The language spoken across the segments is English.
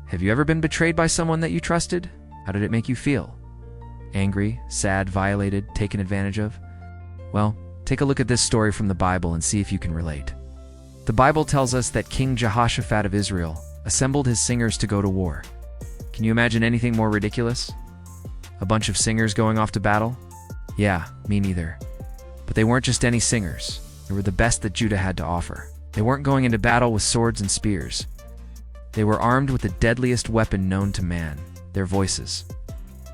Have you ever been betrayed by someone that you trusted? How did it make you feel? Angry, sad, violated, taken advantage of? Well, take a look at this story from the Bible and see if you can relate. The Bible tells us that King Jehoshaphat of Israel assembled his singers to go to war. Can you imagine anything more ridiculous? A bunch of singers going off to battle? Yeah, me neither. But they weren't just any singers. They were the best that Judah had to offer. They weren't going into battle with swords and spears. They were armed with the deadliest weapon known to man, their voices.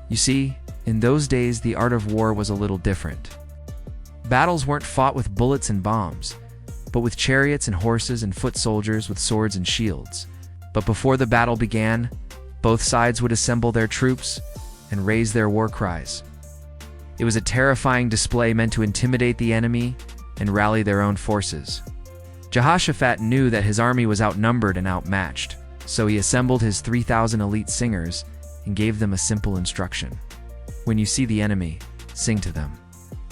You see, in those days the art of war was a little different. Battles weren't fought with bullets and bombs, but with chariots and horses and foot soldiers with swords and shields. But before the battle began, both sides would assemble their troops and raise their war cries. It was a terrifying display meant to intimidate the enemy and rally their own forces. Jehoshaphat knew that his army was outnumbered and outmatched, so he assembled his 3,000 elite singers and gave them a simple instruction. When you see the enemy, sing to them,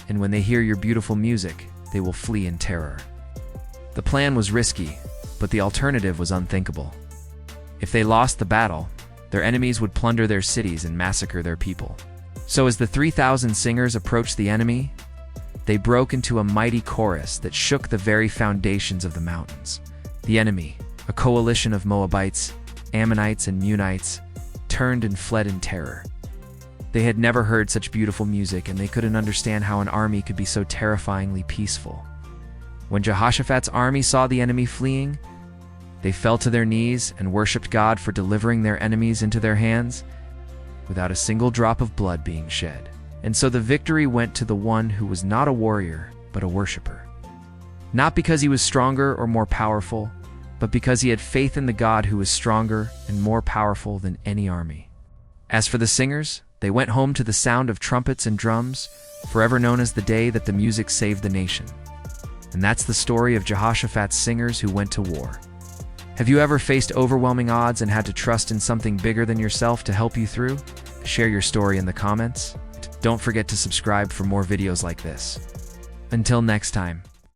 and when they hear your beautiful music, they will flee in terror. The plan was risky, but the alternative was unthinkable. If they lost the battle, their enemies would plunder their cities and massacre their people. So as the 3,000 singers approached the enemy, they broke into a mighty chorus that shook the very foundations of the mountains. The enemy, a coalition of Moabites, Ammonites, and Meunites, turned and fled in terror. They had never heard such beautiful music, and they couldn't understand how an army could be so terrifyingly peaceful. When Jehoshaphat's army saw the enemy fleeing, they fell to their knees and worshipped God for delivering their enemies into their hands without a single drop of blood being shed. And so the victory went to the one who was not a warrior, but a worshiper. Not because he was stronger or more powerful, but because he had faith in the God who was stronger and more powerful than any army. As for the singers, they went home to the sound of trumpets and drums, forever known as the day that the music saved the nation. And that's the story of Jehoshaphat's singers who went to war. Have you ever faced overwhelming odds and had to trust in something bigger than yourself to help you through? Share your story in the comments. Don't forget to subscribe for more videos like this. Until next time.